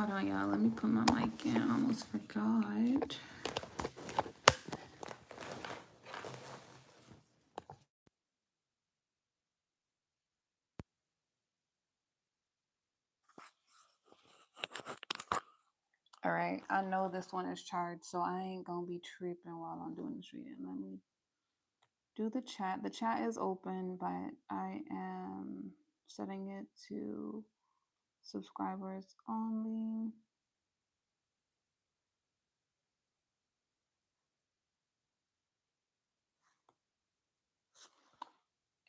Hold on, y'all. Let me put my mic in. I almost forgot. All right. I know this one is charged, so I ain't going to be tripping while I'm doing this reading. Let me do the chat. The chat is open, but I am setting it to subscribers only.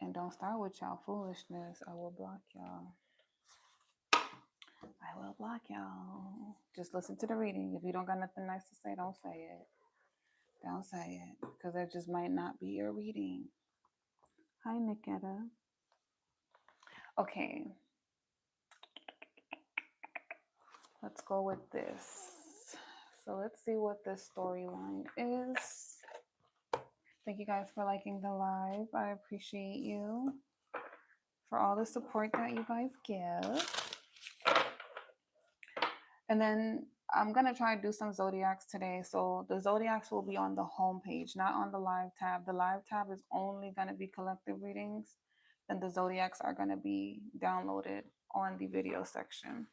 And don't start with y'all foolishness. I will block y'all. I will block y'all. Just listen to the reading. If you don't got nothing nice to say, don't say it. Don't say it. Because it just might not be your reading. Hi, Nikita. Okay. Let's go with this. So let's see what this storyline is. Thank you guys for liking the live. I appreciate you for all the support that you guys give. And then I'm going to try to do some zodiacs today. So the zodiacs will be on the home page, not on the live tab. The live tab is only going to be collective readings. And the zodiacs are going to be downloaded on the video section.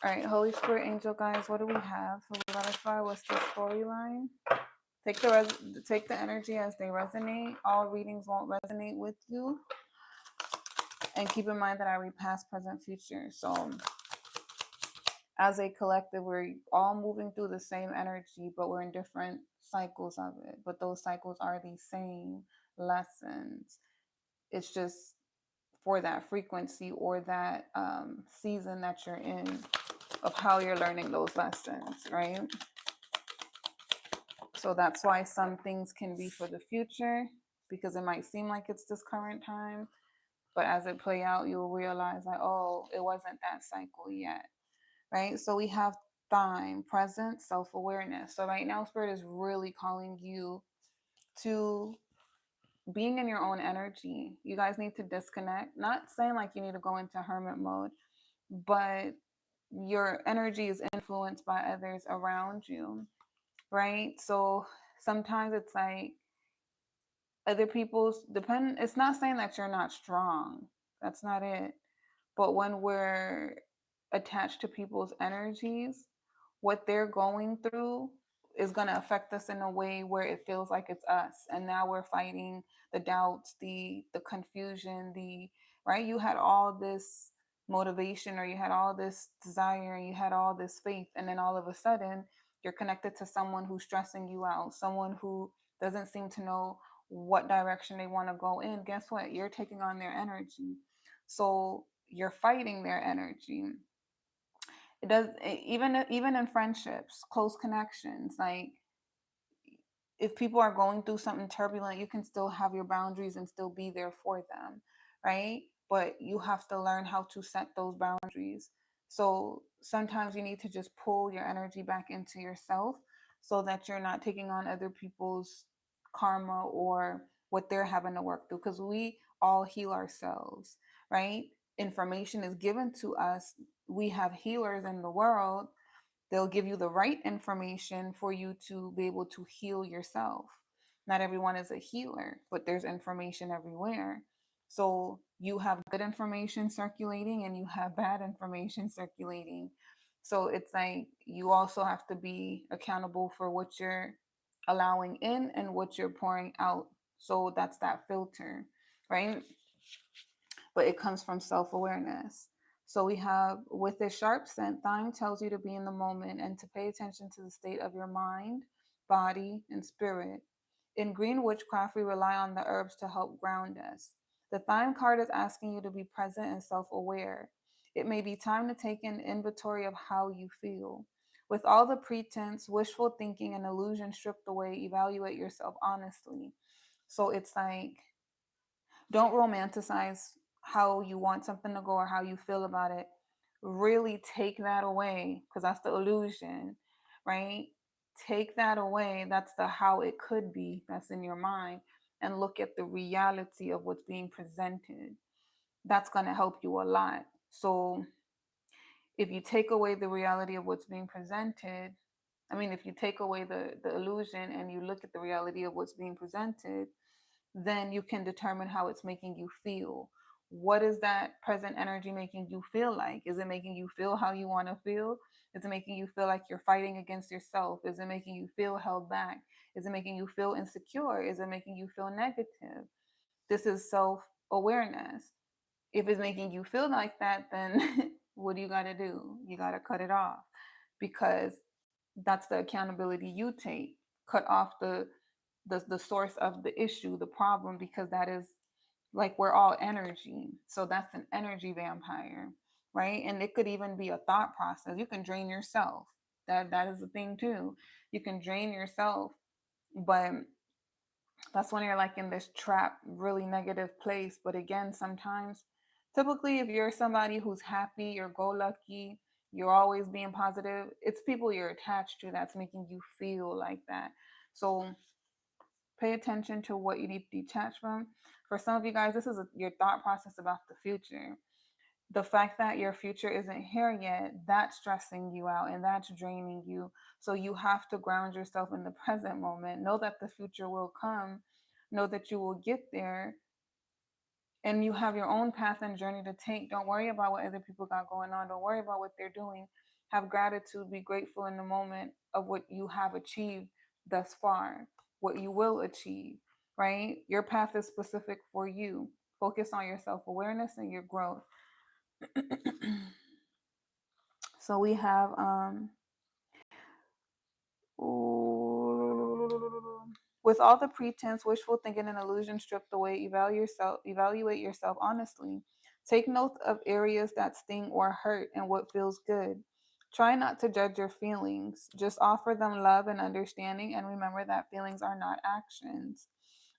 All right, Holy Spirit Angel guys, what do we have? So let us try what's the storyline. Take the energy as they resonate. All readings won't resonate with you. And keep in mind that I read past, present, future. So as a collective, we're all moving through the same energy, but we're in different cycles of it. But those cycles are the same lessons. It's just for that frequency or that season that you're in of how you're learning those lessons, right? So that's why some things can be for the future, because it might seem like it's this current time, but as it play out, you'll realize like, oh, it wasn't that cycle yet, right? So we have time, present, self-awareness. So right now, Spirit is really calling you to being in your own energy. You guys need to disconnect. Not saying like you need to go into hermit mode, but your energy is influenced by others around you, right? So sometimes it's like other people's depend. It's not saying that you're not strong. That's not it. But when we're attached to people's energies, what they're going through is going to affect us in a way where it feels like it's us. And now we're fighting the doubts, the confusion, the right. You had all this motivation, or you had all this desire, and you had all this faith, and then all of a sudden you're connected to someone who's stressing you out, someone who doesn't seem to know what direction they want to go in. Guess what? You're taking on their energy. So you're fighting their energy. It does, even in friendships, close connections, like if people are going through something turbulent, you can still have your boundaries and still be there for them, right? But you have to learn how to set those boundaries. So sometimes you need to just pull your energy back into yourself so that you're not taking on other people's karma or what they're having to work through, because we all heal ourselves, right? Information is given to us. We have healers in the world. They'll give you the right information for you to be able to heal yourself. Not everyone is a healer, but there's information everywhere. So you have good information circulating and you have bad information circulating. So it's like you also have to be accountable for what you're allowing in and what you're pouring out. So that's that filter, right? But it comes from self-awareness. So we have, with a sharp scent, thyme tells you to be in the moment and to pay attention to the state of your mind, body, and spirit. In green witchcraft, we rely on the herbs to help ground us. The thyme card is asking you to be present and self-aware. It may be time to take an inventory of how you feel. With all the pretense, wishful thinking, and illusion stripped away, evaluate yourself honestly. So it's like, don't romanticize how you want something to go or how you feel about it. Really take that away, because that's the illusion, right? Take that away. That's the how it could be that's in your mind, and look at the reality of what's being presented. That's going to help you a lot. So If you take away the reality of what's being presented, I mean, if you take away the illusion and you look at the reality of what's being presented, then you can determine how it's making you feel. What is that present energy making you feel like? Is it making you feel how you want to feel? Is it making you feel like you're fighting against yourself? Is it making you feel held back? Is it making you feel insecure? Is it making you feel negative? This is self awareness. If it's making you feel like that, then what do you got to do? You got to cut it off, because that's the accountability you take. Cut off the source of the issue, the problem, because that is, like, we're all energy. So that's an energy vampire, right? And it could even be a thought process. You can drain yourself. That is a thing too. You can drain yourself, but that's when you're like in this trap, really negative place. But again, sometimes, typically, if you're somebody who's happy, you're go lucky, you're always being positive, it's people you're attached to that's making you feel like that. So pay attention to what you need to detach from. For some of you guys, this is your thought process about the future. The fact that your future isn't here yet, that's stressing you out and that's draining you. So you have to ground yourself in the present moment. Know that the future will come. Know that you will get there, and you have your own path and journey to take. Don't worry about what other people got going on. Don't worry about what they're doing. Have gratitude. Be grateful in the moment of what you have achieved thus far, what you will achieve, right? Your path is specific for you. Focus on your self awareness and your growth. So we have with all the pretense, wishful thinking, and illusion stripped away, evaluate yourself honestly. Take note of areas that sting or hurt and what feels good. Try not to judge your feelings. Just offer them love and understanding, and remember that feelings are not actions.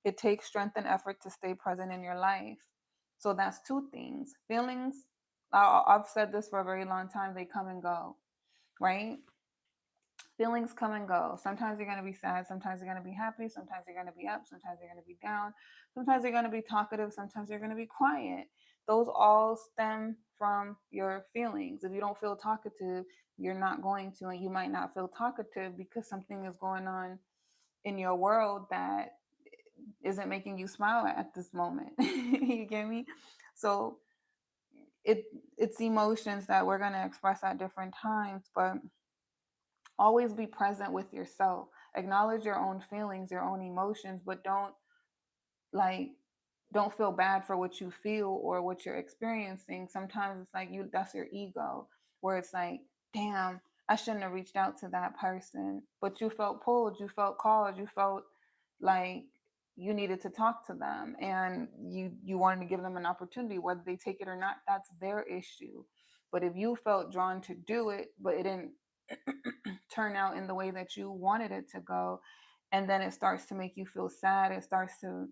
It takes strength and effort to stay present in your life. So that's two things. Feelings, I've said this for a very long time, they come and go, right? Feelings come and go. Sometimes you're going to be sad. Sometimes you're going to be happy. Sometimes you're going to be up. Sometimes you're going to be down. Sometimes you're going to be talkative. Sometimes you're going to be quiet. Those all stem from your feelings. If you don't feel talkative, you're not going to, and you might not feel talkative because something is going on in your world that isn't making you smile at this moment. You get me? So it it's emotions that we're going to express at different times, but always be present with yourself. Acknowledge your own feelings, your own emotions, but like don't feel bad for what you feel or what you're experiencing. Sometimes it's like you that's your ego, where it's like, damn, I shouldn't have reached out to that person. But you felt pulled, you felt called, you felt like you needed to talk to them, and you wanted to give them an opportunity. Whether they take it or not, that's their issue. But if you felt drawn to do it, but it didn't turn out in the way that you wanted it to go, and then it starts to make you feel sad, it starts to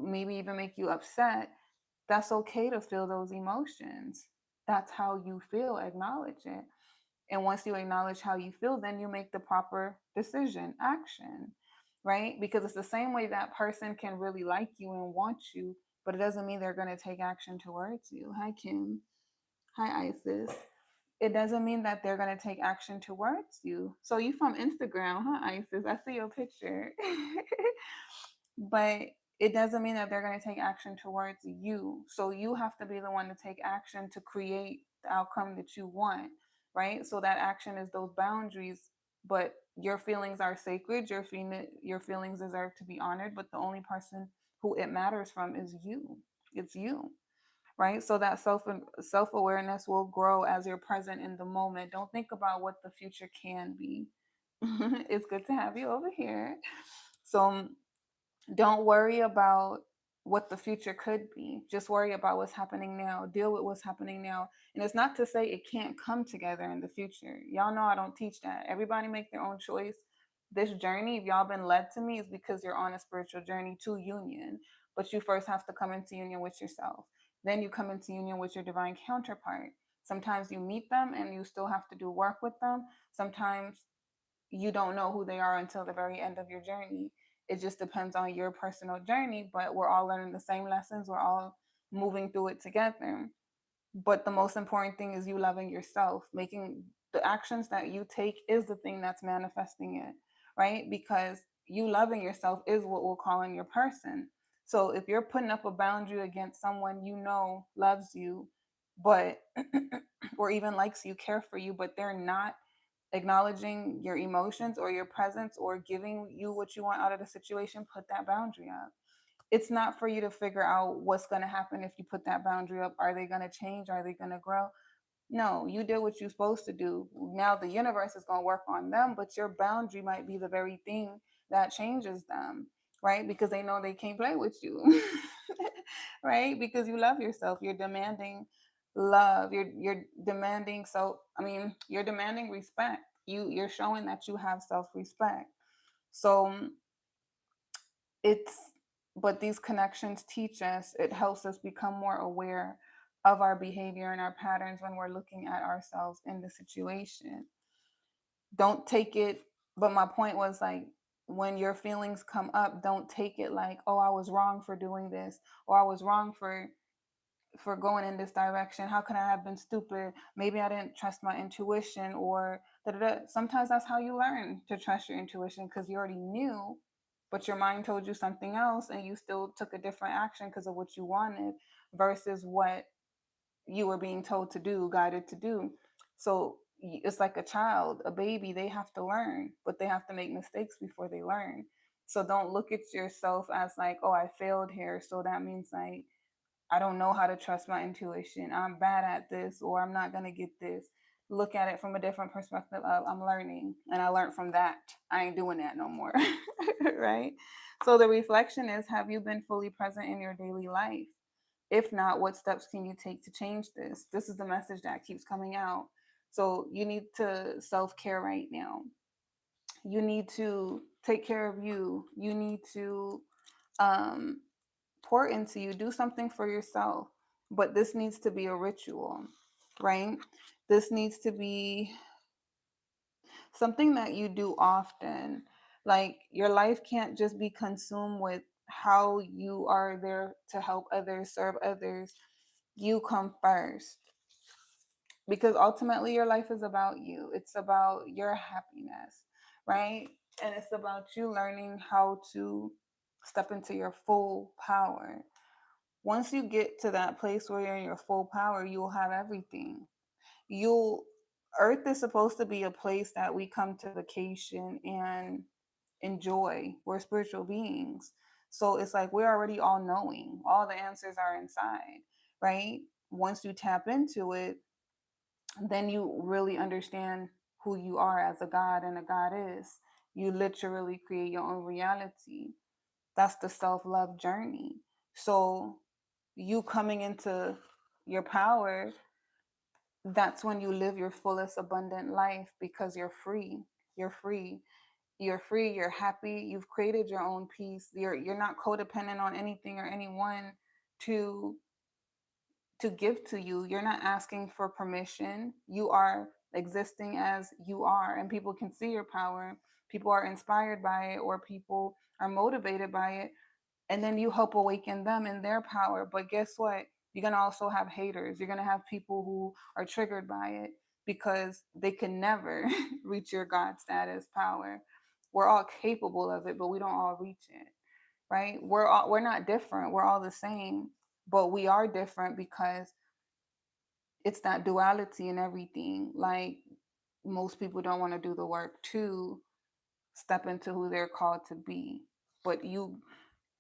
maybe even make you upset, that's okay to feel those emotions. That's how you feel. Acknowledge it. And once you acknowledge how you feel, then you make the proper decision, action, right? Because it's the same way that person can really like you and want you, but it doesn't mean they're going to take action towards you. Hi, Kim. Hi, Isis. It doesn't mean that they're going to take action towards you. So you from Instagram, huh, Isis? I see your picture. But it doesn't mean that they're going to take action towards you. So you have to be the one to take action to create the outcome that you want, right? So that action is those boundaries, but your feelings are sacred. Your feelings deserve to be honored, but the only person who it matters from is you. It's you, right? So that self-awareness will grow as you're present in the moment. Don't think about what the future can be. It's good to have you over here. So don't worry about what the future could be. Just worry about what's happening now. Deal with what's happening now. And it's not to say it can't come together in the future. Y'all know I don't teach that. Everybody make their own choice. This journey, if y'all been led to me, is because you're on a spiritual journey to union. But you first have to come into union with yourself. Then you come into union with your divine counterpart. Sometimes you meet them and you still have to do work with them. Sometimes you don't know who they are until the very end of your journey. It just depends on your personal journey, but we're all learning the same lessons. We're all moving through it together. But the most important thing is you loving yourself, making the actions that you take is the thing that's manifesting it, right? Because you loving yourself is what will call in your person. So if you're putting up a boundary against someone you know loves you, but or even likes you, care for you, but they're not acknowledging your emotions or your presence or giving you what you want out of the situation, put that boundary up. It's not for you to figure out what's going to happen if you put that boundary up. Are they going to change? Are they going to grow? No, you did what you're supposed to do. Now the universe is going to work on them, but your boundary might be the very thing that changes them, right? Because they know they can't play with you, right? Because you love yourself. You're demanding love. You're demanding you're demanding respect. You're showing that you have self-respect. So it's but these connections teach us, it helps us become more aware of our behavior and our patterns when we're looking at ourselves in the situation. Don't take it, but my point was like, when your feelings come up, don't take it like, oh, I was wrong for doing this, or I was wrong for going in this direction. How could I have been stupid? Maybe I didn't trust my intuition, or da, da, da. Sometimes that's how you learn to trust your intuition, because you already knew, but your mind told you something else and you still took a different action because of what you wanted versus what you were being told to do, guided to do. So it's like a child, a baby, they have to learn, but they have to make mistakes before they learn. So don't look at yourself as like, oh, I failed here, so that means like I don't know how to trust my intuition. I'm bad at this, or I'm not going to get this. Look at it from a different perspective of I'm learning and I learned from that. I ain't doing that no more. Right? So the reflection is, have you been fully present in your daily life? If not, what steps can you take to change this? This is the message that keeps coming out. So you need to self care right now. You need to take care of you. You need to um, pour into you, do something for yourself. But this needs to be a ritual, right? This needs to be something that you do often. Like your life can't just be consumed with how you are there to help others, serve others. You come first, because ultimately your life is about you. It's about your happiness, right? And it's about you learning how to step into your full power. Once you get to that place where you're in your full power, you'll have everything. You'll Earth is supposed to be a place that we come to vacation and enjoy. We're spiritual beings. So it's like we're already all knowing. All the answers are inside, right? Once you tap into it, then you really understand who you are as a god and a goddess. You literally create your own reality. That's the self-love journey. So you coming into your power, that's when you live your fullest abundant life, because you're free. You're free. You're free, you're happy, you've created your own peace. You're not codependent on anything or anyone to give to you. You're not asking for permission. You are existing as you are, and people can see your power. People are inspired by it, or people are motivated by it, and then you help awaken them in their power. But guess what? You're going to also have haters. You're going to have people who are triggered by it because they can never reach your God status power. We're all capable of it, but we don't all reach it, right? We're not different. We're all the same, but we are different because it's that duality in everything. Like most people don't want to do the work to step into who they're called to be. But you,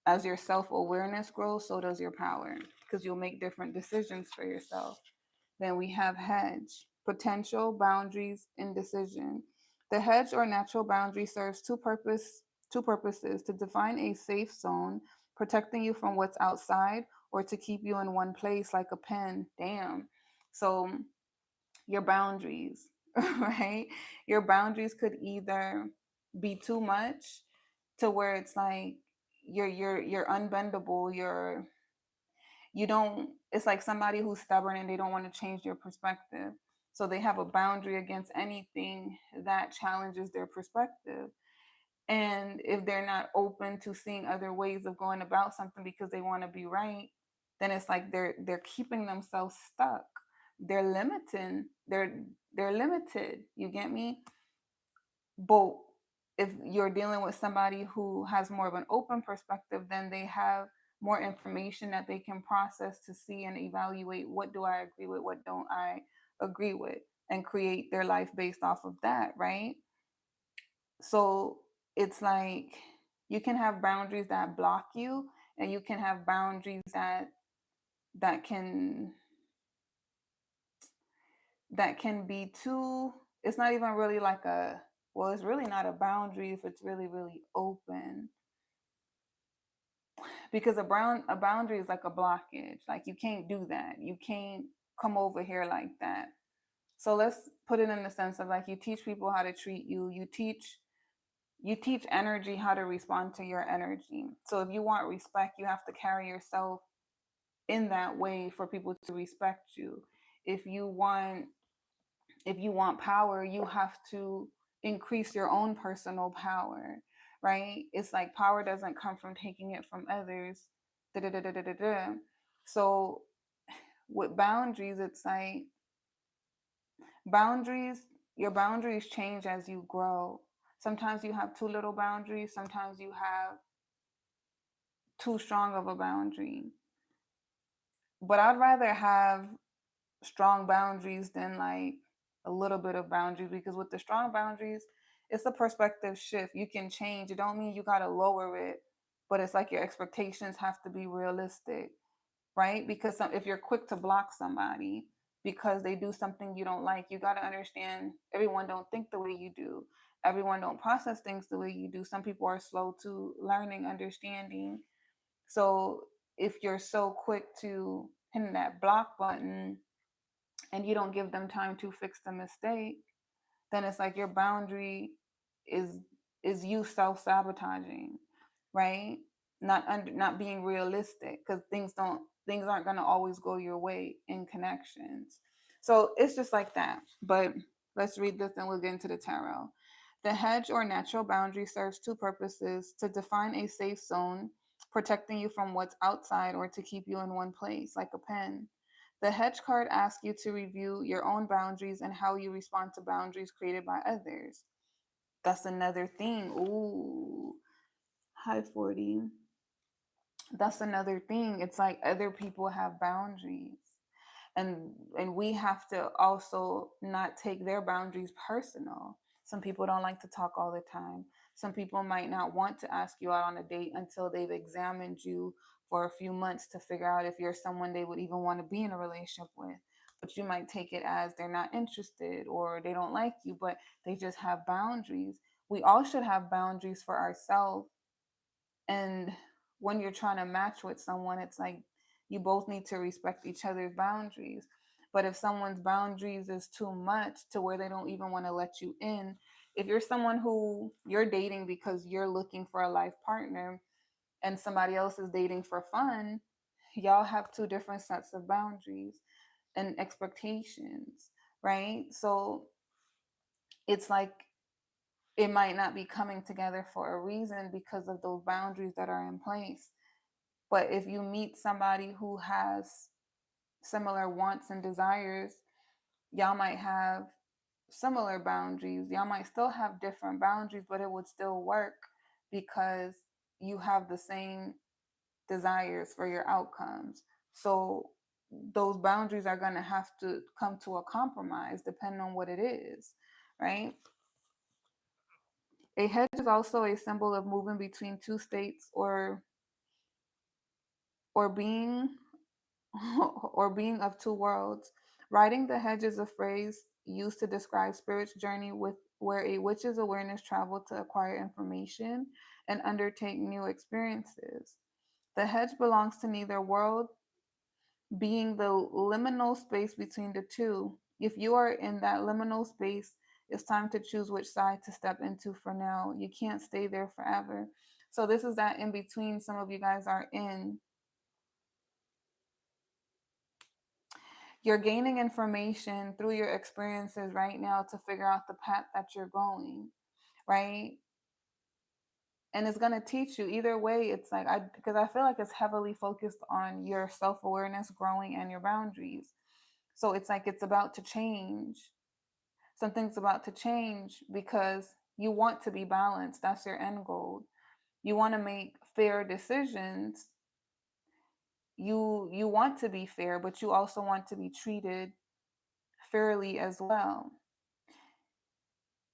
as your self awareness grows, so does your power, because you'll make different decisions for yourself. Then we have hedge, potential, boundaries, indecision. The hedge or natural boundary serves two purposes: to define a safe zone, protecting you from what's outside, or to keep you in one place like a pen. Damn. So your boundaries, right? Your boundaries could either be too much to where it's like you're unbendable, you don't it's like somebody who's stubborn and they don't want to change their perspective. So they have a boundary against anything that challenges their perspective. And if they're not open to seeing other ways of going about something because they want to be right, then it's like they're keeping themselves stuck. they're limiting. They're limited. You get me? But if you're dealing with somebody who has more of an open perspective, then they have more information that they can process to see and evaluate what do I agree with, what don't I agree with, and create their life based off of that, right? So it's like you can have boundaries that block you, and you can have boundaries that can that can be too, it's not even really like a, well, it's really not a boundary if it's really really open, because a boundary is like a blockage. Like you can't do that, you can't come over here like that. So let's put it in the sense of like you teach people how to treat you, you teach energy how to respond to your energy. So if you want respect, you have to carry yourself in that way for people to respect you. if you want if you want power, you have to increase your own personal power, right? It's like power doesn't come from taking it from others. Da, da, da, da, da, da, da. So with boundaries, it's like boundaries, your boundaries change as you grow. Sometimes you have too little boundaries, sometimes you have too strong of a boundary. But I'd rather have strong boundaries than like a little bit of boundaries, because with the strong boundaries, it's a perspective shift. You can change. It don't mean you got to lower it, but it's like your expectations have to be realistic, right? Because if you're quick to block somebody because they do something you don't like, you got to understand everyone don't think the way you do. Everyone don't process things the way you do. Some people are slow to learning, understanding. So if you're so quick to hitting that block button and you don't give them time to fix the mistake, then it's like your boundary is is you self-sabotaging, right? Not being realistic, because things aren't going to always go your way in connections. So it's just like that. But let's read this and we'll get into the tarot. The hedge or natural boundary serves two purposes: to define a safe zone, protecting you from what's outside, or to keep you in one place like a pen. The hedge card asks you to review your own boundaries and how you respond to boundaries created by others. That's another thing. Ooh, high 40. That's another thing. It's like other people have boundaries. And we have to also not take their boundaries personal. Some people don't like to talk all the time. Some people might not want to ask you out on a date until they've examined you for a few months to figure out if you're someone they would even want to be in a relationship with. But you might take it as they're not interested or they don't like you, but they just have boundaries. We all should have boundaries for ourselves. And when you're trying to match with someone, it's like you both need to respect each other's boundaries. But if someone's boundaries is too much to where they don't even want to let you in, if you're someone who you're dating because you're looking for a life partner and somebody else is dating for fun, y'all have two different sets of boundaries and expectations, right? So it's like it might not be coming together for a reason because of those boundaries that are in place. But if you meet somebody who has similar wants and desires, y'all might have similar boundaries. Y'all might still have different boundaries, but it would still work because you have the same desires for your outcomes. So those boundaries are going to have to come to a compromise depending on what it is, right? A hedge is also a symbol of moving between two states or being or being of two worlds. Riding the hedge is a phrase used to describe spirit's journey with where a witch's awareness traveled to acquire information and undertake new experiences. The hedge belongs to neither world, being the liminal space between the two. If you are in that liminal space, it's time to choose which side to step into for now. You can't stay there forever. So this is that in between some of you guys are in. You're gaining information through your experiences right now to figure out the path that you're going, right? And it's going to teach you either way. It's like because I feel like it's heavily focused on your self-awareness growing and your boundaries. So it's like it's about to change. Something's about to change because you want to be balanced. That's your end goal. You want to make fair decisions. You want to be fair, but you also want to be treated fairly as well.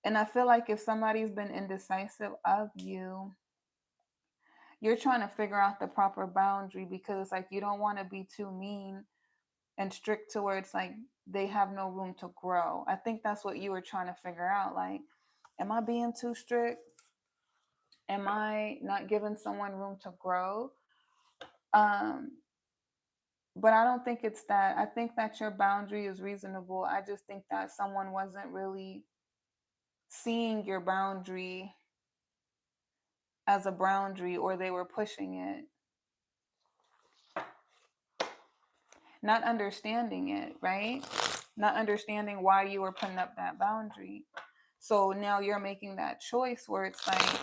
And I feel like if somebody's been indecisive of you, you're trying to figure out the proper boundary because it's like you don't want to be too mean and strict to where it's like they have no room to grow. I think that's what you were trying to figure out. Like, am I being too strict? Am I not giving someone room to grow? Um, but I don't think it's that. I think that your boundary is reasonable. I just think that someone wasn't really seeing your boundary as a boundary, or they were pushing it, not understanding it, right? Not understanding why you were putting up that boundary. So now you're making that choice where it's like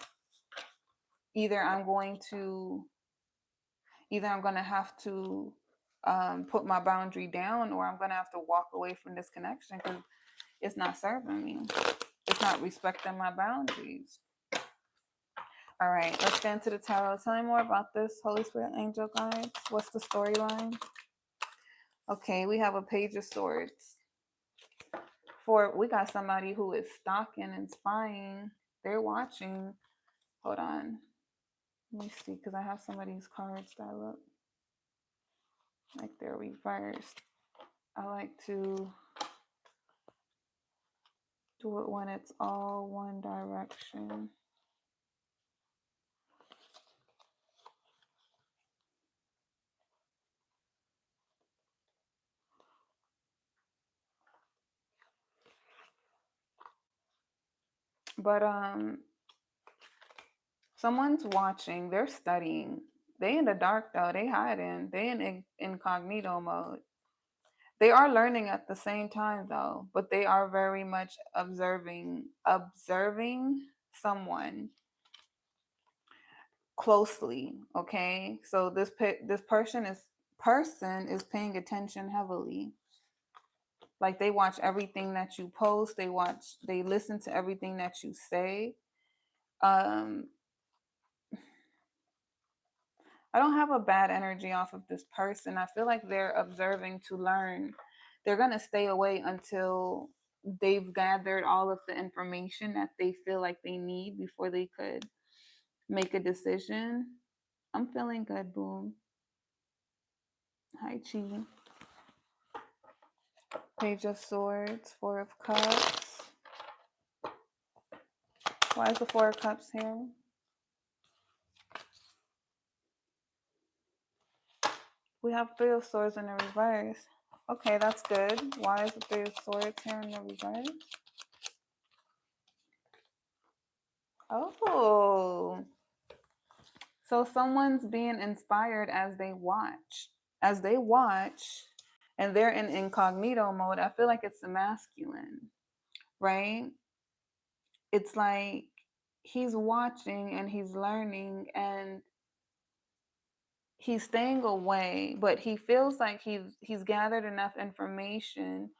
either I'm going to have to put my boundary down, or I'm going to have to walk away from this connection because it's not serving me. It's not respecting my boundaries. All right, let's get into the tarot. Tell me more about this, Holy Spirit, angel guides. What's the storyline? Okay, we have a Page of Swords. We got somebody who is stalking and spying. They're watching. Hold on. Let me see, because I have some of these cards that look like they're reversed. I like to do it when it's all one direction. But someone's watching. They're studying. They in the dark though. They hiding. They in incognito mode. They are learning at the same time though, but they are very much observing someone closely. Okay, so this person is paying attention heavily. Like they watch everything that you post. They listen to everything that you say. Um, I don't have a bad energy off of this person. I feel like they're observing to learn. They're going to stay away until they've gathered all of the information that they feel like they need before they could make a decision. I'm feeling good, boom. Hi, Chi. Page of Swords, Four of Cups. Why is the Four of Cups here? We have Three of Swords in the reverse. Okay, that's good. Why is the Three of Swords here in the reverse? Oh. So someone's being inspired as they watch. As they watch and they're in incognito mode, I feel like it's the masculine, right? It's like he's watching and he's learning and he's staying away, but he feels like he's gathered enough information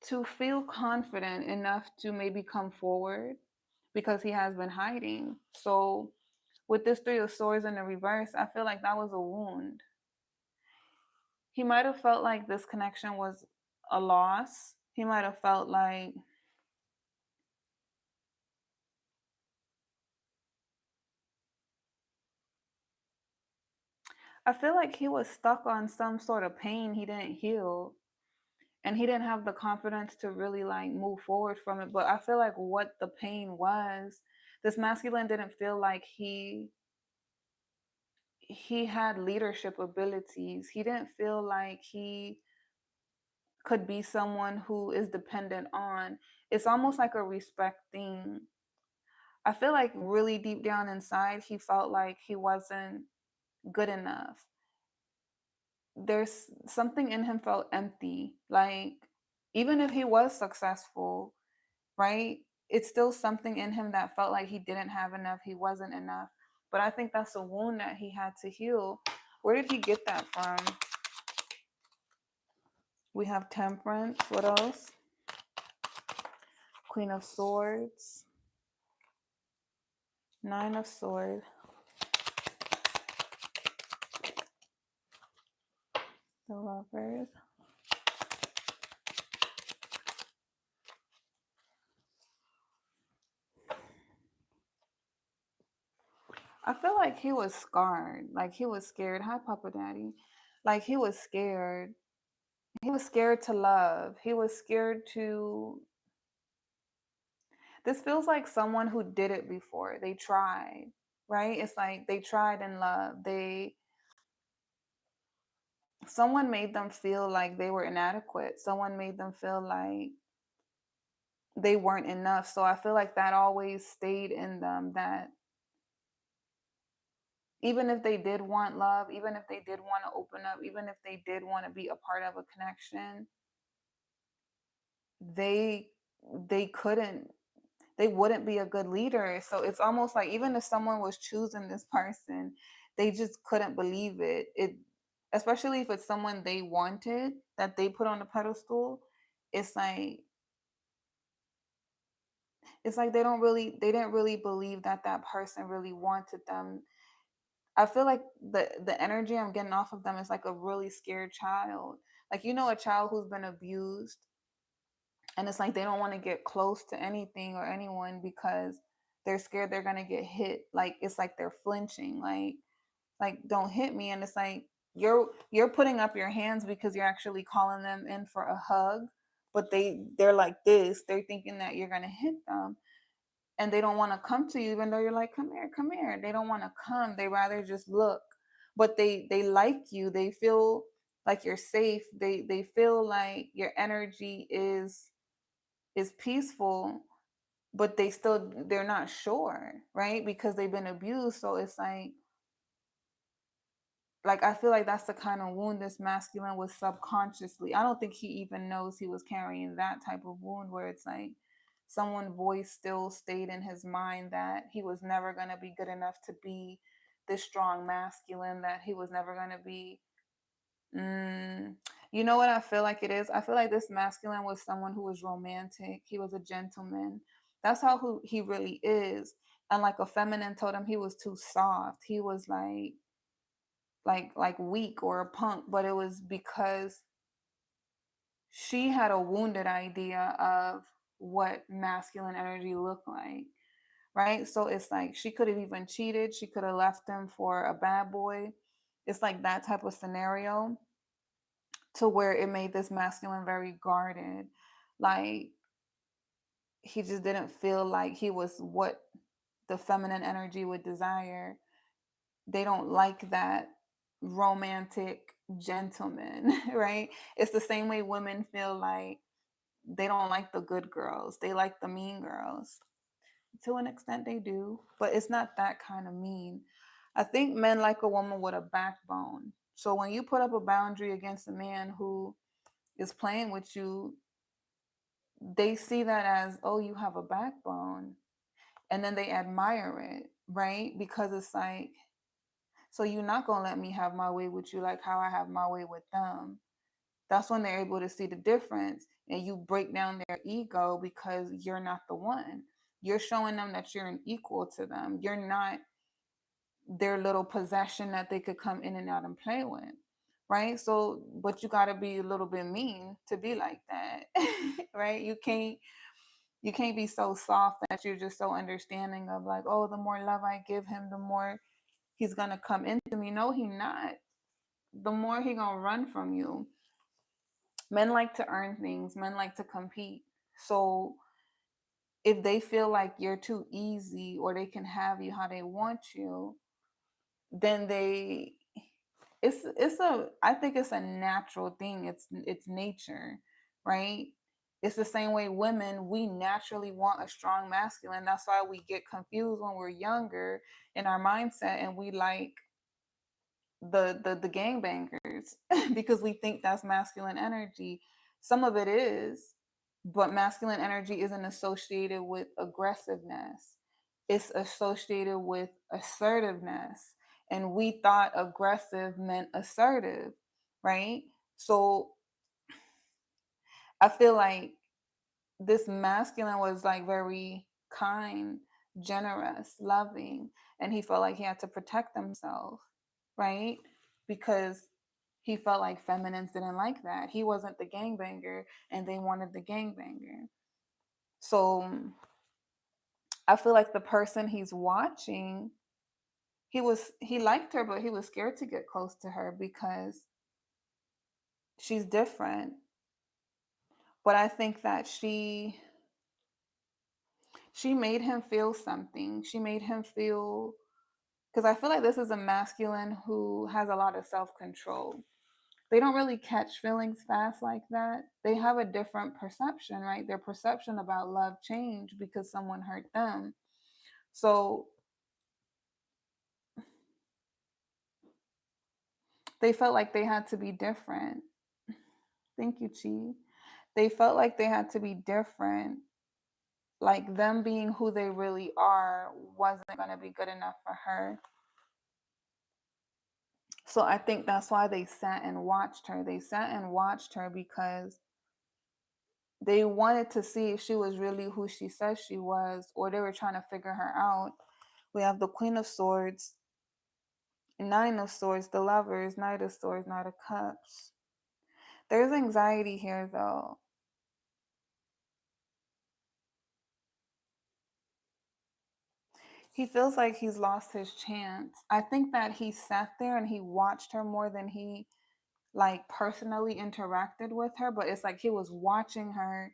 to feel confident enough to maybe come forward because he has been hiding. So with this Three of Swords in the reverse, I feel like that was a wound. He might have felt like this connection was a loss. He might have felt like I feel like he was stuck on some sort of pain he didn't heal, and he didn't have the confidence to really like move forward from it. But I feel like what the pain was, this masculine didn't feel like he had leadership abilities. He didn't feel like he could be someone who is dependent on. It's almost like a respect thing. I feel like really deep down inside, he felt like he wasn't good enough. There's something in him felt empty. Like, even if he was successful, right? It's still something in him that felt like he didn't have enough, he wasn't enough. But I think that's a wound that he had to heal. Where did he get that from? We have Temperance. What else? Queen of Swords. Nine of Swords. The Lovers. I feel like he was scarred. Like he was scared. Hi, Papa Daddy. Like he was scared. He was scared to love. He was scared to. This feels like someone who did it before. They tried, right? It's like they tried in love. Someone made them feel like they were inadequate. Someone made them feel like they weren't enough. So I feel like that always stayed in them, that even if they did want love, even if they did want to open up, even if they did want to be a part of a connection, they they couldn't, they wouldn't be a good leader. So it's almost like even if someone was choosing this person, they just couldn't believe it, especially if it's someone they wanted, that they put on the pedestal. it's like it's like they didn't really believe that that person really wanted them. I feel like the energy I'm getting off of them is like a really scared child. Like, a child who's been abused, and it's like they don't want to get close to anything or anyone because they're scared they're going to get hit. Like it's like they're flinching, like don't hit me. And it's like you're putting up your hands because you're actually calling them in for a hug, but they're like this, they're thinking that you're going to hit them, and they don't want to come to you even though you're like, come here. They don't want to come, they rather just look. But they like you, they feel like you're safe, they feel like your energy is peaceful, but they're not sure, right? Because they've been abused. So it's like I feel like that's the kind of wound this masculine was subconsciously. I don't think he even knows he was carrying that type of wound, where it's like someone's voice still stayed in his mind that he was never going to be good enough to be this strong masculine, that he was never going to be. Mm, you know what I feel like it is? I feel like this masculine was someone who was romantic. He was a gentleman. That's how who he really is. And like a feminine told him he was too soft. He was like weak or a punk, but it was because she had a wounded idea of what masculine energy looked like, right? So it's like she could have even cheated. She could have left him for a bad boy. It's like that type of scenario, to where it made this masculine very guarded. Like he just didn't feel like he was what the feminine energy would desire. They don't like that romantic gentleman, right? It's the same way women feel like they don't like the good girls, they like the mean girls. To an extent, they do, but it's not that kind of mean. I think men like a woman with a backbone. So when you put up a boundary against a man who is playing with you, they see that as, oh, you have a backbone. And then they admire it, right? Because it's like, so you're not going to let me have my way with you like how I have my way with them. That's when they're able to see the difference, and you break down their ego because you're not the one. You're showing them that you're an equal to them. You're not their little possession that they could come in and out and play with, right? So, but you got to be a little bit mean to be like that, right? You can't be so soft that you're just so understanding of like, oh, the more love I give him, the more he's gonna come into me. No, he not. The more he gonna run from you. Men like to earn things. Men like to compete. So if they feel like you're too easy, or they can have you how they want you, then it's a I think it's a natural thing. It's nature, right? It's the same way women, we naturally want a strong masculine. That's why we get confused when we're younger in our mindset, and we like the gangbangers because we think that's masculine energy. Some of it is, but masculine energy isn't associated with aggressiveness. It's associated with assertiveness. And we thought aggressive meant assertive, right? So I feel like this masculine was like very kind, generous, loving, and he felt like he had to protect himself, right? Because he felt like feminines didn't like that. He wasn't the gangbanger and they wanted the gangbanger. So I feel like the person he's watching, he liked her, but he was scared to get close to her because she's different. But I think that she made him feel something. She made him feel, because I feel like this is a masculine who has a lot of self-control. They don't really catch feelings fast like that. They have a different perception, right? Their perception about love changed because someone hurt them. So they felt like they had to be different. Thank you, Chi. They felt like they had to be different. Like them being who they really are wasn't going to be good enough for her. So I think that's why they sat and watched her. They sat and watched her because they wanted to see if she was really who she says she was, or they were trying to figure her out. We have the Queen of Swords, Nine of Swords, the Lovers, Knight of Swords, Knight of Cups. There's anxiety here, though. He feels like he's lost his chance. I think that he sat there and he watched her more than he like personally interacted with her, but it's like he was watching her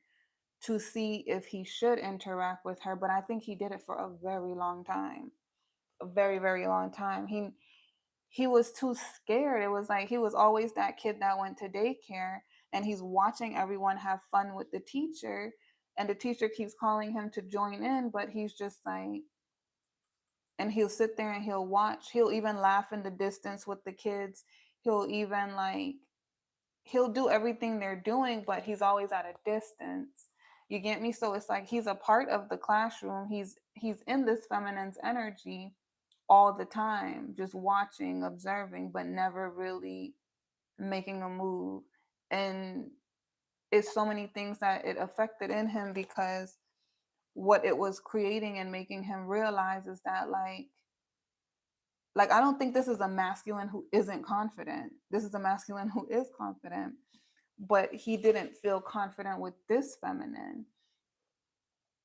to see if he should interact with her, but I think he did it for a very long time. A very, very long time. He was too scared. It was like he was always that kid that went to daycare and he's watching everyone have fun with the teacher and the teacher keeps calling him to join in, but he's just like, and he'll sit there and he'll watch. He'll even laugh in the distance with the kids. He'll even like he'll do everything they're doing, but he's always at a distance. You get me? So it's like he's a part of the classroom. He's in this feminine's energy all the time, just watching, observing, but never really making a move. And it's so many things that it affected in him because what it was creating and making him realize is that like I don't think this is a masculine who isn't confident. This is a masculine who is confident, but he didn't feel confident with this feminine.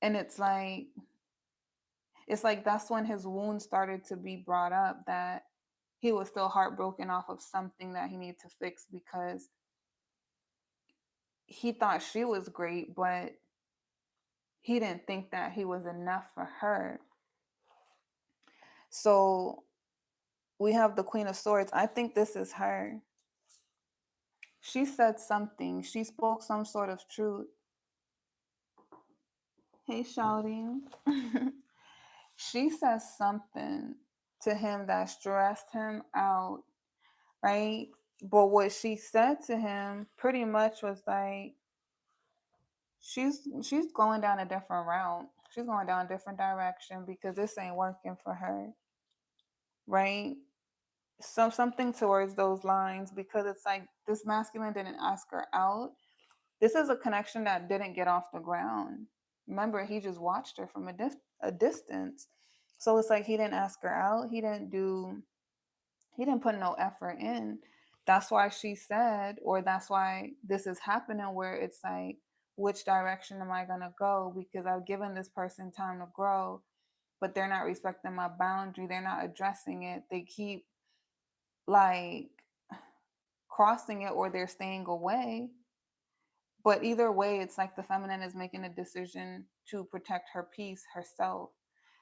And it's like that's when his wounds started to be brought up, that he was still heartbroken off of something that he needed to fix because he thought she was great, but he didn't think that he was enough for her. So we have the Queen of Swords. I think this is her. She said something. She spoke some sort of truth. Hey, shouting. She says something to him that stressed him out, right? But what she said to him pretty much was like, she's going down a different route. She's going down a different direction because this ain't working for her, right? Something towards those lines, because it's like this masculine didn't ask her out. This is a connection that didn't get off the ground. Remember, he just watched her from a distance. So it's like he didn't ask her out. He didn't put no effort in. That's why she said, or that's why this is happening, where it's like, which direction am I going to go? Because I've given this person time to grow, but they're not respecting my boundary. They're not addressing it. They keep like crossing it, or they're staying away. But either way, it's like the feminine is making a decision to protect her peace herself.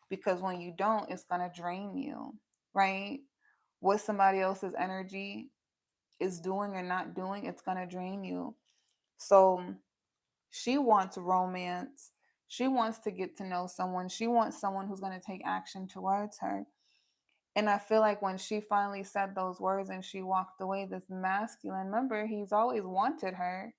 Because when you don't, it's going to drain you, right? What somebody else's energy is doing or not doing, it's going to drain you. So she wants romance. She wants to get to know someone. She wants someone who's going to take action towards her. And I feel like when she finally said those words and she walked away, this masculine, remember, he's always wanted her,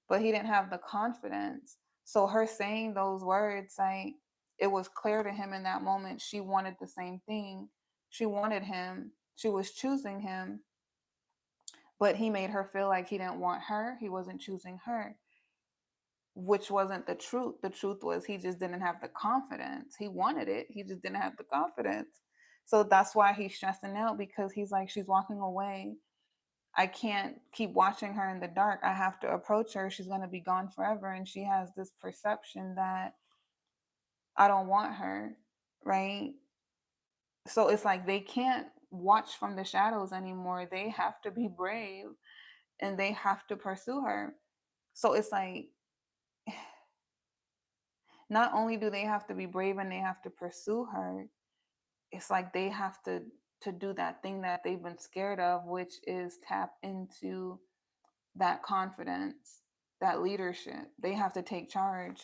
but he didn't have the confidence. So her saying those words, like, it was clear to him in that moment she wanted the same thing. She wanted him. She was choosing him, but he made her feel like he didn't want her. He wasn't choosing her. which wasn't the truth. The truth was he just didn't have the confidence. He wanted it, he just didn't have the confidence. So that's why he's stressing out, because he's like, she's walking away. I can't keep watching her in the dark. I have to approach her. She's going to be gone forever. And she has this perception that I don't want her, right? So it's like they can't watch from the shadows anymore. They have to be brave and they have to pursue her. So it's like, not only do they have to be brave and they have to pursue her, it's like they have to do that thing that they've been scared of, which is tap into that confidence, that leadership. They have to take charge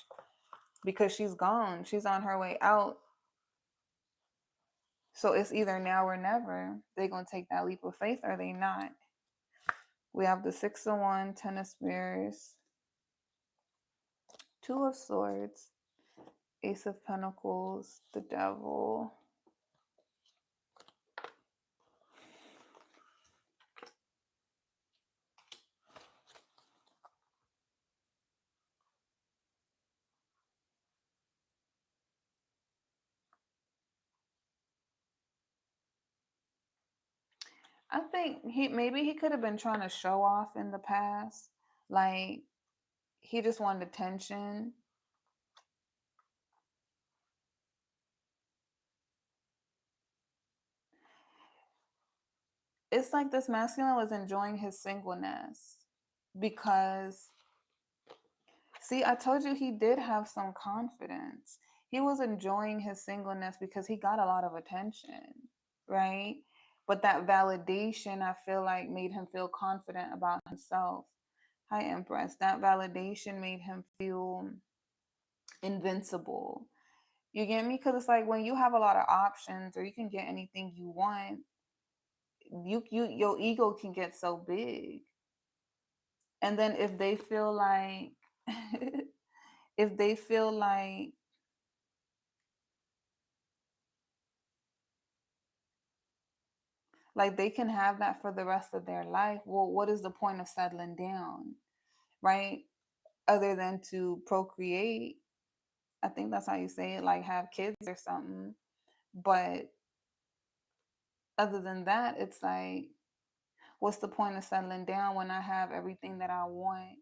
because she's gone. She's on her way out. So it's either now or never. They're going to take that leap of faith or they not. We have the 6 of Wands, 10 of Spears, 2 of Swords, Ace of Pentacles, the Devil. I think he could have been trying to show off in the past. Like he just wanted attention. It's like this masculine was enjoying his singleness because, see, I told you he did have some confidence. He was enjoying his singleness because he got a lot of attention, right? But that validation, I feel like, made him feel confident about himself. Hi, Empress. That validation made him feel invincible. You get me? Because it's like when you have a lot of options or you can get anything you want, your ego can get so big. And then if they feel like if they feel like they can have that for the rest of their life, well, what is the point of settling down, right? Other than to procreate. I think that's how you say it, like have kids or something. But other than that, it's like, what's the point of settling down when I have everything that I want?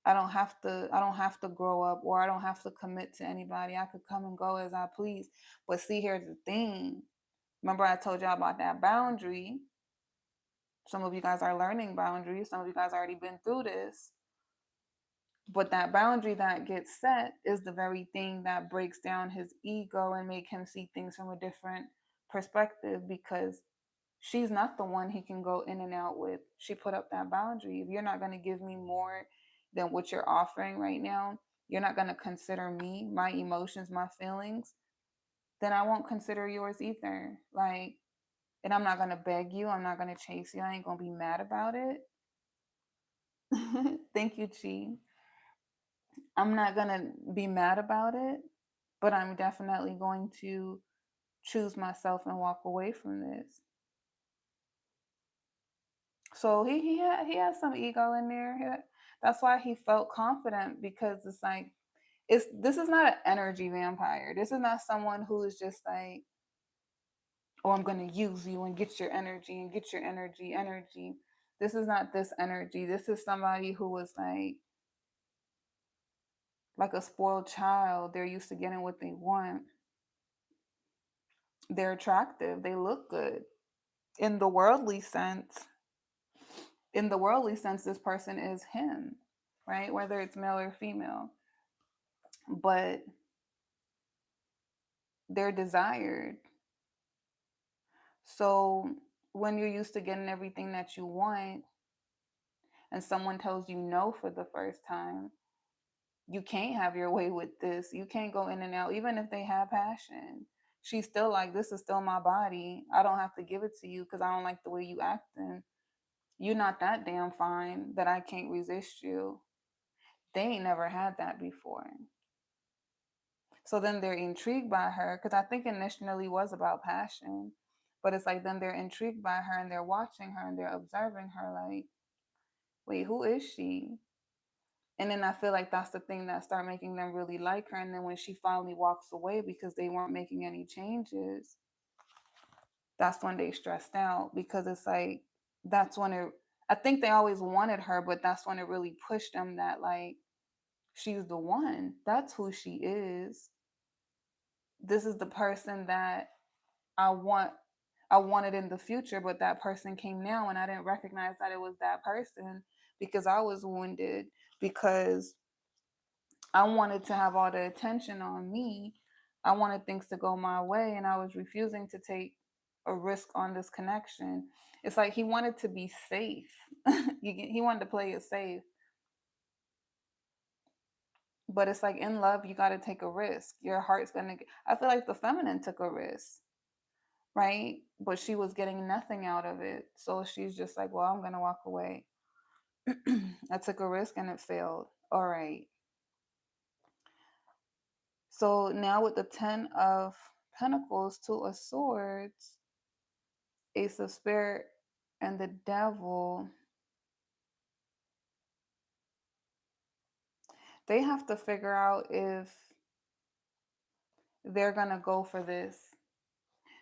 I don't have to grow up, or I don't have to commit to anybody. I could come and go as I please. But see, here's the thing. Remember I told y'all about that boundary. Some of you guys are learning boundaries. Some of you guys already been through this. But that boundary that gets set is the very thing that breaks down his ego and make him see things from a different perspective, because she's not the one he can go in and out with. She put up that boundary. If you're not going to give me more than what you're offering right now, you're not going to consider me, my emotions, my feelings, then I won't consider yours either. Like, and I'm not going to beg you. I'm not going to chase you. I ain't going to be mad about it. Thank you, Chi. I'm not going to be mad about it, but I'm definitely going to choose myself and walk away from this. So he has some ego in there. That's why he felt confident, because it's like, this is not an energy vampire. This is not someone who is just like, oh, I'm gonna use you and get your energy and get your energy. This is not this energy. This is somebody who was like a spoiled child. They're used to getting what they want. They're attractive. They look good. In the worldly sense, this person is him, right? Whether it's male or female. But they're desired. So when you're used to getting everything that you want and someone tells you no for the first time, you can't have your way with this. You can't go in and out, even if they have passion. She's still like, this is still my body. I don't have to give it to you because I don't like the way you acting. You're not that damn fine that I can't resist you. They ain't never had that before. So then they're intrigued by her, because I think initially was about passion, but it's like then they're intrigued by her and they're watching her and they're observing her like, wait, who is she? And then I feel like that's the thing that start making them really like her. And then when she finally walks away because they weren't making any changes, that's when they stressed out, because it's like that's when it, I think they always wanted her, but that's when it really pushed them that like she's the one. That's who she is. This is the person that I want, I wanted in the future, but that person came now and I didn't recognize that it was that person because I was wounded, because I wanted to have all the attention on me. I wanted things to go my way, and I was refusing to take a risk on this connection. It's like he wanted to be safe. He wanted to play it safe. But it's like in love, you got to take a risk. Your heart's going to, I feel like the feminine took a risk, right? But she was getting nothing out of it. So she's just like, well, I'm going to walk away. I took a risk and it failed. All right. So now with the 10 of Pentacles, 2 of Swords, Ace of Spirit, and the Devil, they have to figure out if they're going to go for this.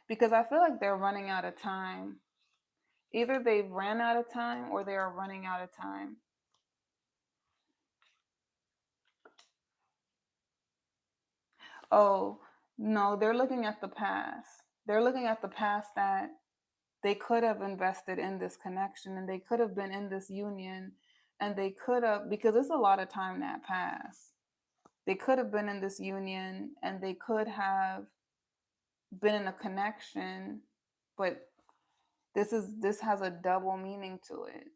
Because I feel like they're running out of time. Either they've ran out of time or they are running out of time. Oh, no, they're looking at the past. They're looking at the past that they could have invested in this connection and they could have been in this union, and they could have, because it's a lot of time that passed. They could have been in this union and they could have been in a connection, but this has a double meaning to it.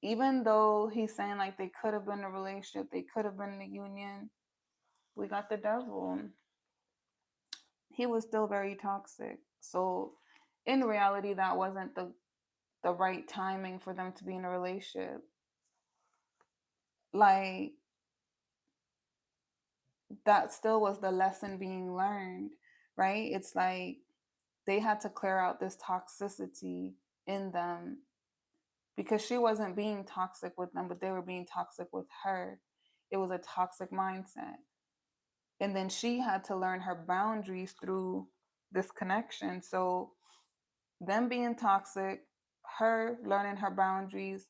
Even though he's saying like they could have been in a relationship, they could have been in a union, we got the devil. He was still very toxic. So in reality, that wasn't the right timing for them to be in a relationship. Like, that still was the lesson being learned, right? It's like they had to clear out this toxicity in them, because she wasn't being toxic with them, but they were being toxic with her. It was a toxic mindset. And then she had to learn her boundaries through this connection. So, them being toxic, her learning her boundaries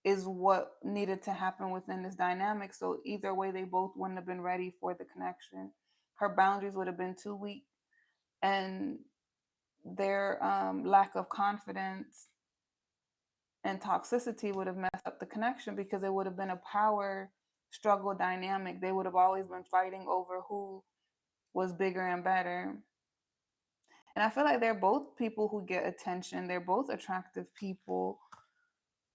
is what needed to happen within this dynamic. So, either way, they both wouldn't have been ready for the connection. Her boundaries would have been too weak, and their lack of confidence and toxicity would have messed up the connection, because it would have been a power struggle dynamic. They would have always been fighting over who was bigger and better. And I feel like they're both people who get attention. They're both attractive people.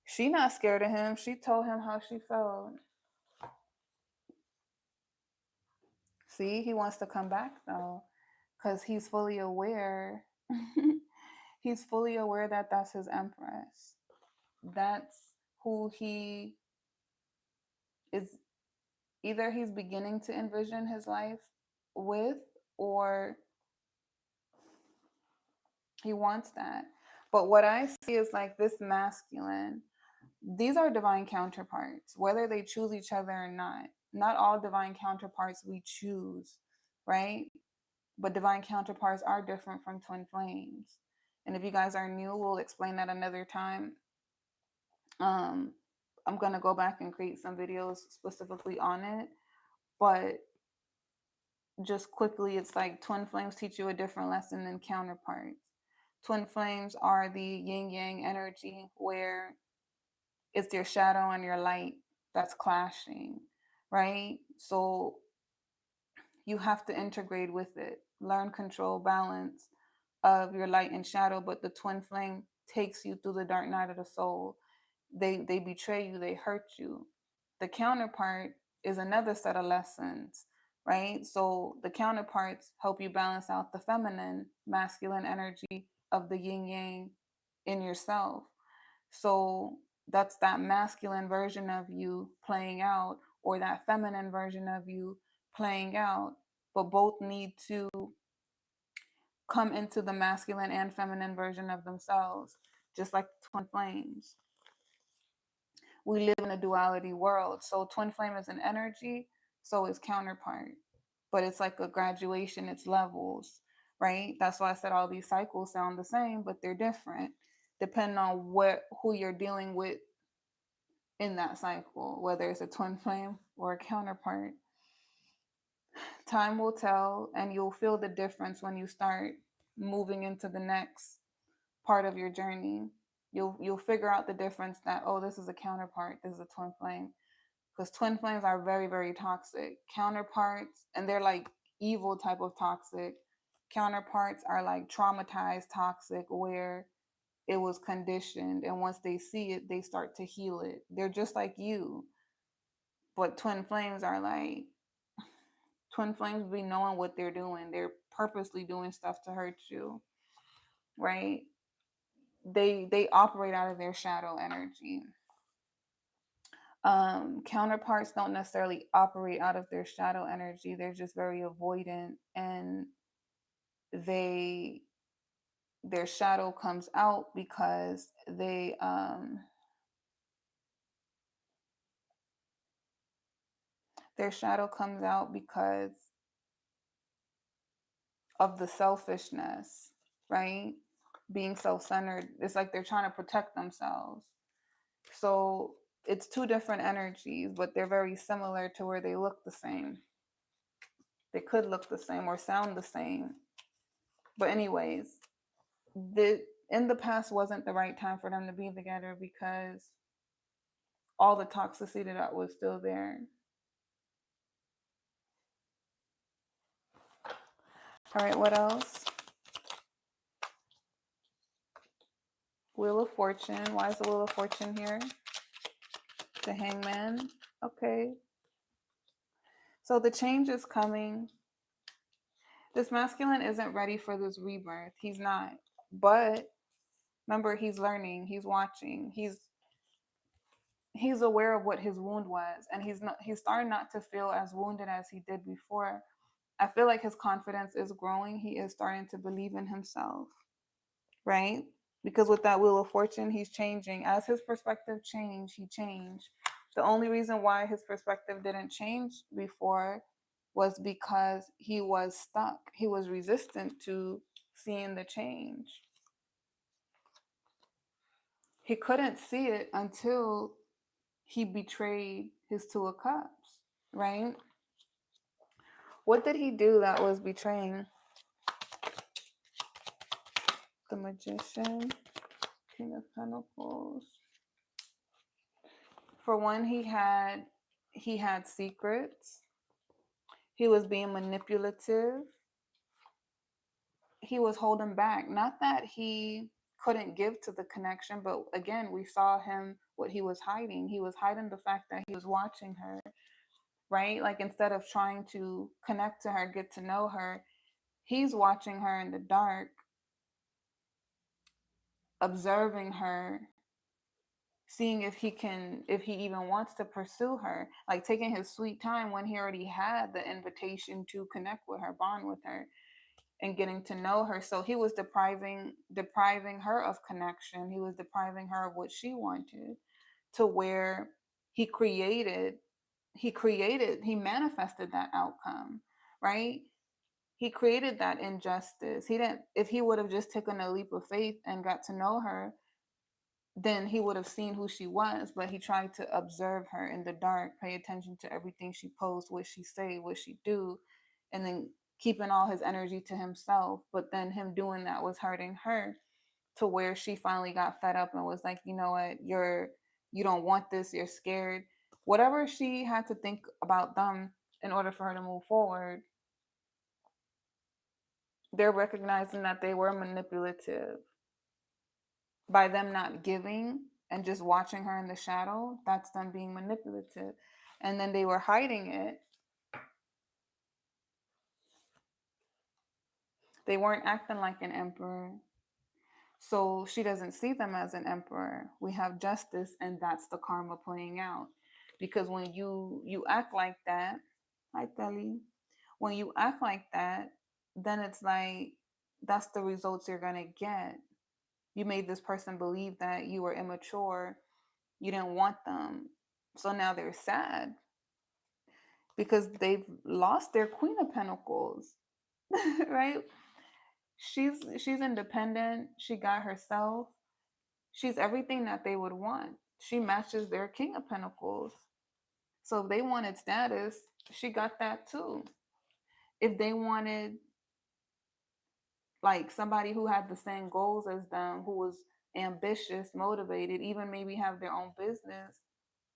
She not scared of him. She told him how she felt. See, he wants to come back though, because he's fully aware. He's fully aware that that's his empress. That's who he is. Either he's beginning to envision his life with, or he wants that. But what I see is like this masculine, these are divine counterparts, whether they choose each other or not. Not all divine counterparts we choose, right? But divine counterparts are different from twin flames. And if you guys are new, we'll explain that another time. Um, I'm going to go back and create some videos specifically on it. But just quickly, it's like twin flames teach you a different lesson than counterparts. Twin flames are the yin yang energy, where it's your shadow and your light that's clashing, right? So you have to integrate with it, learn control, balance of your light and shadow. But the twin flame takes you through the dark night of the soul. They betray you, they hurt you. The counterpart is another set of lessons, right? So the counterparts help you balance out the feminine, masculine energy of the yin yang in yourself. So that's that masculine version of you playing out, or that feminine version of you playing out. But both need to come into the masculine and feminine version of themselves, just like the twin flames. we live in a duality world. So twin flame is an energy, so is counterpart. But it's like a graduation, it's levels, right? That's why I said all these cycles sound the same, but they're different depending on who you're dealing with in that cycle, whether it's a twin flame or a counterpart. Time will tell, and you'll feel the difference when you start moving into the next part of your journey. You'll figure out the difference that, oh, this is a counterpart, this is a twin flame, because twin flames are very, very toxic. Counterparts, and they're like evil type of toxic. Counterparts are like traumatized toxic, where it was conditioned, and once they see it, they start to heal it. They're just like you. But twin flames are like, twin flames be knowing what they're doing. They're purposely doing stuff to hurt you, right? They operate out of their shadow energy. Counterparts don't necessarily operate out of their shadow energy. They're just very avoidant, and they their shadow comes out because their shadow comes out because of the selfishness, right? Being self-centered. It's like they're trying to protect themselves. So it's two different energies, but they're very similar to where they look the same. They could look the same or sound the same. But anyways, in the past wasn't the right time for them to be together because all the toxicity that was still there. All right, what else? Wheel of Fortune. Why is the Wheel of Fortune here? The Hangman. Okay. So the change is coming. This masculine isn't ready for this rebirth. He's not. But remember, he's learning, he's watching, he's aware of what his wound was, and he's starting not to feel as wounded as he did before. I feel like his confidence is growing. He is starting to believe in himself, right? Because with that Wheel of Fortune, he's changing. As his perspective changed, he changed. The only reason why his perspective didn't change before was because he was stuck. He was resistant to seeing the change. He couldn't see it until he betrayed his Two of Cups, right? What did he do that was betraying? The Magician, King of Pentacles. For one, he had secrets. He was being manipulative. He was holding back. Not that he couldn't give to the connection, but again, we saw him what he was hiding. He was hiding the fact that he was watching her, right? Like instead of trying to connect to her, get to know her, he's watching her in the dark, observing her, seeing if he even wants to pursue her, like taking his sweet time when he already had the invitation to connect with her, bond with her, and getting to know her. So he was depriving her of connection. He was depriving her of what she wanted, to where he created he manifested that outcome, right? He created that injustice. He didn't If he would have just taken a leap of faith and got to know her, then he would have seen who she was. But he tried to observe her in the dark, pay attention to everything she posed, what she say, what she do, and then keeping all his energy to himself. But then him doing that was hurting her, to where she finally got fed up and was like, you know what, you don't want this, you're scared. Whatever she had to think about them in order for her to move forward, they're recognizing that they were manipulative by them not giving and just watching her in the shadow. That's them being manipulative. And then they were hiding it. They weren't acting like an emperor. So she doesn't see them as an emperor. We have justice, and that's the karma playing out. Because when you act like that, hi Telly, when you act like that, then it's like that's the results you're gonna get. You made this person believe that you were immature, You didn't want them. So now they're sad because they've lost their Queen of Pentacles, right? She's independent. She got herself. She's everything that they would want. She matches their King of Pentacles. So if they wanted status, she got that too. If they wanted like somebody who had the same goals as them, who was ambitious, motivated, even maybe have their own business,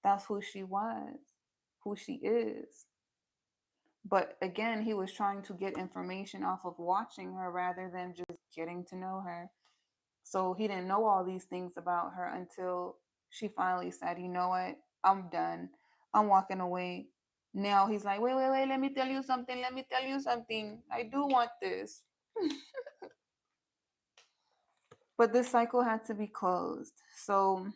that's who she was, who she is. But again, he was trying to get information off of watching her rather than just getting to know her. So he didn't know all these things about her until she finally said, you know what? I'm done. I'm walking away. Now he's like, wait, wait, wait, let me tell you something. Let me tell you something. I do want this. But this cycle had to be closed. So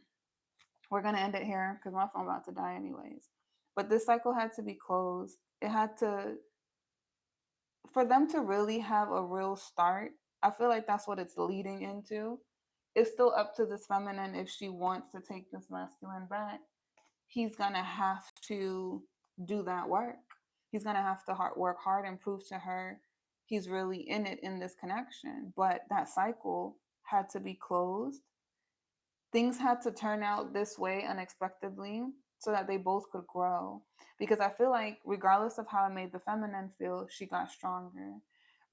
we're going to end it here because my phone about to die anyways. But this cycle had to be closed. It had to, for them to really have a real start, I feel like that's what it's leading into. It's still up to this feminine if she wants to take this masculine back. He's gonna have to do that work. He's gonna have to work hard and prove to her he's really in it in this connection. But that cycle had to be closed. Things had to turn out this way unexpectedly so that they both could grow. Because I feel like, regardless of how it made the feminine feel, she got stronger,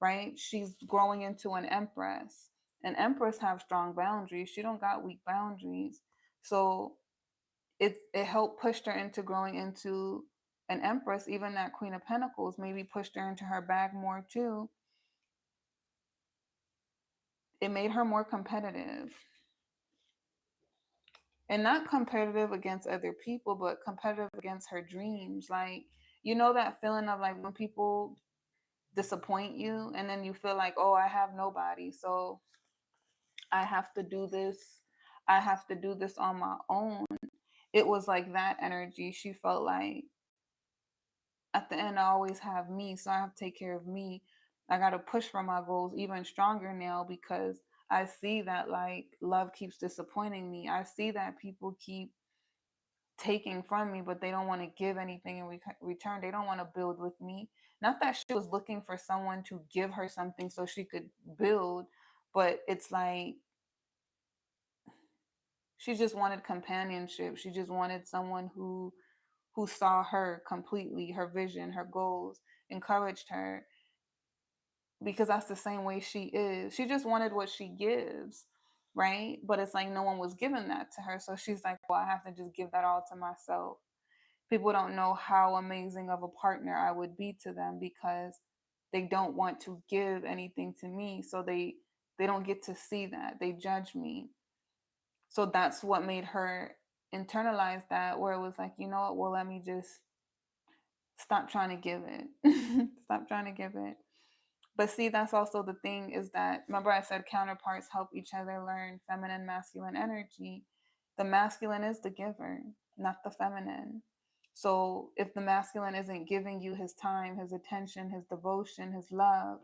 right? She's growing into an empress. An empress have strong boundaries. She don't got weak boundaries. So it helped pushed her into growing into an empress. Even that Queen of Pentacles maybe pushed her into her bag more too. It made her more competitive. And not competitive against other people, but competitive against her dreams. Like, you know, that feeling of like when people disappoint you and then you feel like, oh, I have nobody, so I have to do this. I have to do this on my own. It was like that energy. She felt like at the end, I always have me, so I have to take care of me. I got to push for my goals even stronger now because I see that like love keeps disappointing me. I see that people keep taking from me, but they don't want to give anything in return. They don't want to build with me. Not that she was looking for someone to give her something so she could build, but it's like she just wanted companionship. She just wanted someone who saw her completely, her vision, her goals, encouraged her because that's the same way she is. She just wanted what she gives, right? But it's like no one was giving that to her. So she's like, well, I have to just give that all to myself. People don't know how amazing of a partner I would be to them because they don't want to give anything to me. So they don't get to see that. They judge me. So that's what made her internalize that, where it was like, you know what, well, let me just stop trying to give it. Stop trying to give it. But see, that's also the thing is that, remember I said counterparts help each other learn feminine, masculine energy. The masculine is the giver, not the feminine. So if the masculine isn't giving you his time, his attention, his devotion, his love,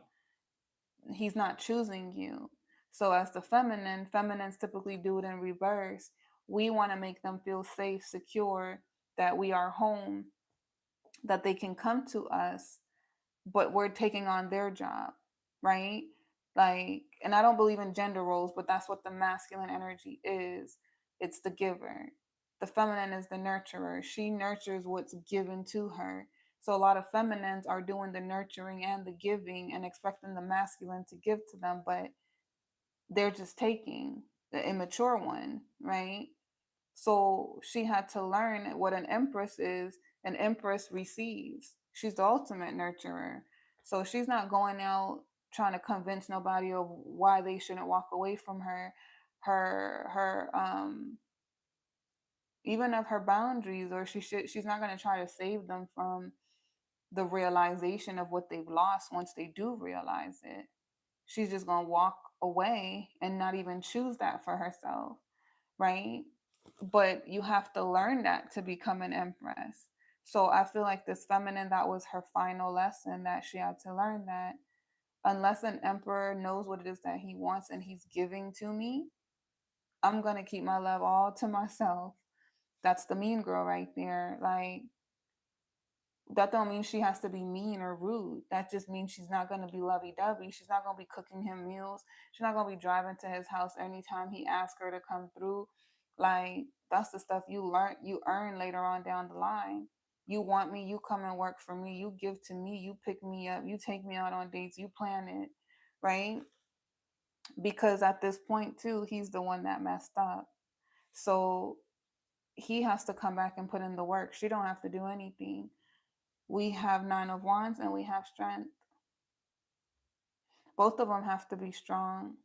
he's not choosing you. So as the feminine, feminines typically do it in reverse. We want to make them feel safe, secure, that we are home, that they can come to us, but we're taking on their job, right? Like, and I don't believe in gender roles, but that's what the masculine energy is. It's the giver. The feminine is the nurturer. She nurtures what's given to her. So a lot of feminines are doing the nurturing and the giving and expecting the masculine to give to them, but they're just taking the immature one, right? So she had to learn what an empress is. An empress receives. She's the ultimate nurturer. So she's not going out trying to convince nobody of why they shouldn't walk away from her, her even of her boundaries, or she's not going to try to save them from the realization of what they've lost once they do realize it. She's just going to walk away and not even choose that for herself, right? But you have to learn that to become an empress. So I feel like this feminine, that was her final lesson, that she had to learn that unless an emperor knows what it is that he wants and he's giving to me, I'm going to keep my love all to myself. That's the mean girl right there. Like, that don't mean she has to be mean or rude. That just means she's not going to be lovey-dovey. She's not going to be cooking him meals. She's not going to be driving to his house anytime he asks her to come through. Like, that's the stuff you earn later on down the line. You want me, you come and work for me, you give to me, you pick me up, you take me out on dates, you plan it, right? Because at this point too, he's the one that messed up. So he has to come back and put in the work. She don't have to do anything. We have Nine of Wands and we have Strength. Both of them have to be strong.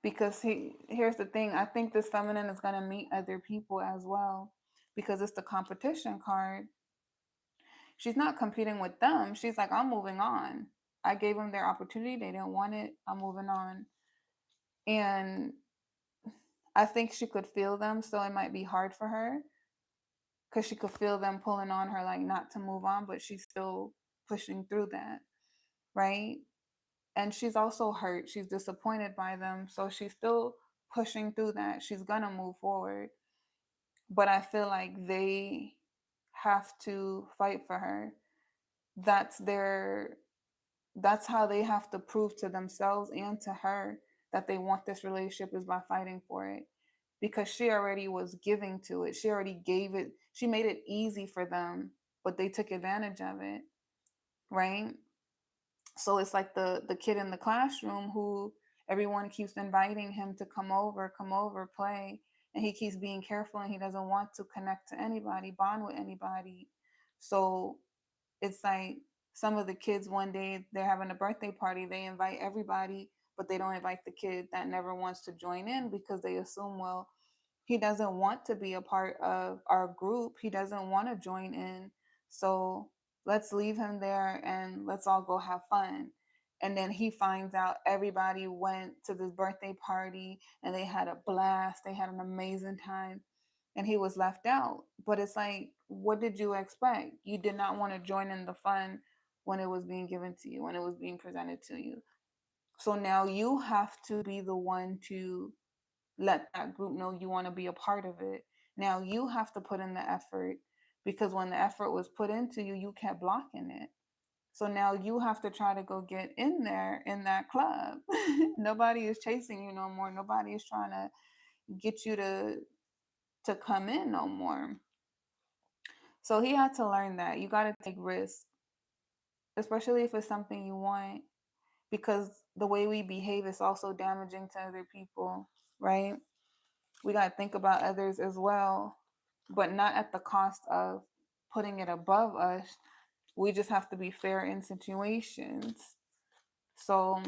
Because here's the thing, I think this feminine is going to meet other people as well, because it's the competition card. She's not competing with them. She's like, I'm moving on. I gave them their opportunity. They didn't want it. I'm moving on. And I think she could feel them. So it might be hard for her because she could feel them pulling on her, like not to move on, but she's still pushing through that. Right. And she's also hurt. She's disappointed by them. So she's still pushing through that. She's going to move forward. But I feel like they have to fight for her. That's their that's how they have to prove to themselves and to her that they want this relationship, is by fighting for it. Because she already was giving to it. She already gave it. She made it easy for them, but they took advantage of it. Right? So it's like the kid in the classroom who everyone keeps inviting him to come over, play, and he keeps being careful and he doesn't want to connect to anybody, bond with anybody. So it's like some of the kids, one day they're having a birthday party, they invite everybody, but they don't invite the kid that never wants to join in, because they assume, well, he doesn't want to be a part of our group. He doesn't want to join in. So let's leave him there and let's all go have fun. And then he finds out everybody went to this birthday party and they had a blast. They had an amazing time. And he was left out. But it's like, what did you expect? You did not want to join in the fun when it was being given to you, when it was being presented to you. So now you have to be the one to let that group know you want to be a part of it. Now you have to put in the effort, because when the effort was put into you, you kept blocking it. So now you have to try to go get in there in that club. Nobody is chasing you no more. Nobody is trying to get you to come in no more. So he had to learn that you got to take risks, especially if it's something you want, because the way we behave is also damaging to other people, right? We got to think about others as well, but not at the cost of putting it above us. We just have to be fair in situations. So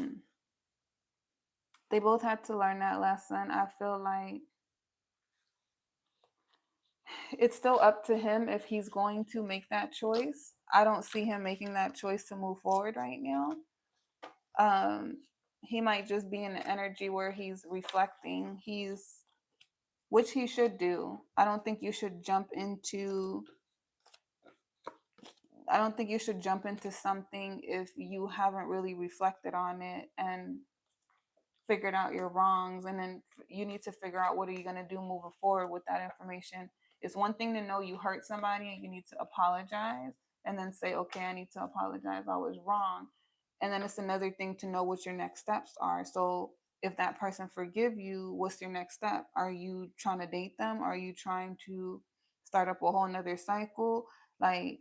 they both had to learn that lesson. I feel like it's still up to him if he's going to make that choice. I don't see him making that choice to move forward right now. Um, he might just be in an energy where he's reflecting. Which he should do. I don't think you should jump into something if you haven't really reflected on it and figured out your wrongs, and then you need to figure out what are you going to do moving forward with that information. It's one thing to know you hurt somebody and you need to apologize and then say, okay, I need to apologize, I was wrong. And then it's another thing to know what your next steps are. So if that person forgive you, what's your next step? Are you trying to date them? Are you trying to start up a whole nother cycle? Like,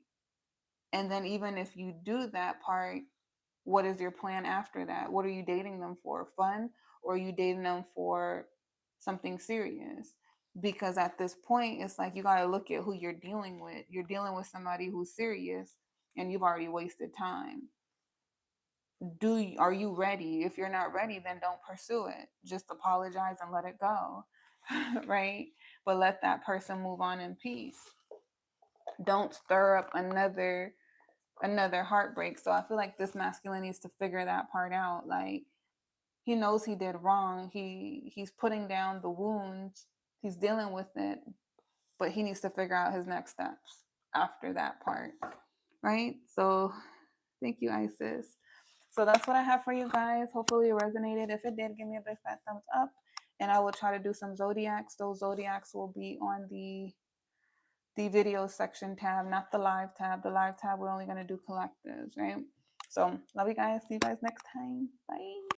and then even if you do that part, what is your plan after that? What are you dating them for? Fun? Or are you dating them for something serious? Because at this point, it's like you got to look at who you're dealing with. You're dealing with somebody who's serious and you've already wasted time. Are you ready? If you're not ready, then don't pursue it. Just apologize and let it go. Right? But let that person move on in peace. Don't stir up another heartbreak. So I feel like this masculine needs to figure that part out. Like, he knows he did wrong. He's putting down the wounds. He's dealing with it, but he needs to figure out his next steps after that part. Right? So thank you, Isis. So that's what I have for you guys. Hopefully it resonated. If it did, give me a big fat thumbs up. And I will try to do some zodiacs. Those zodiacs will be on the video section tab, not the live tab. The live tab, we're only going to do collectives, right? So love you guys. See you guys next time. Bye.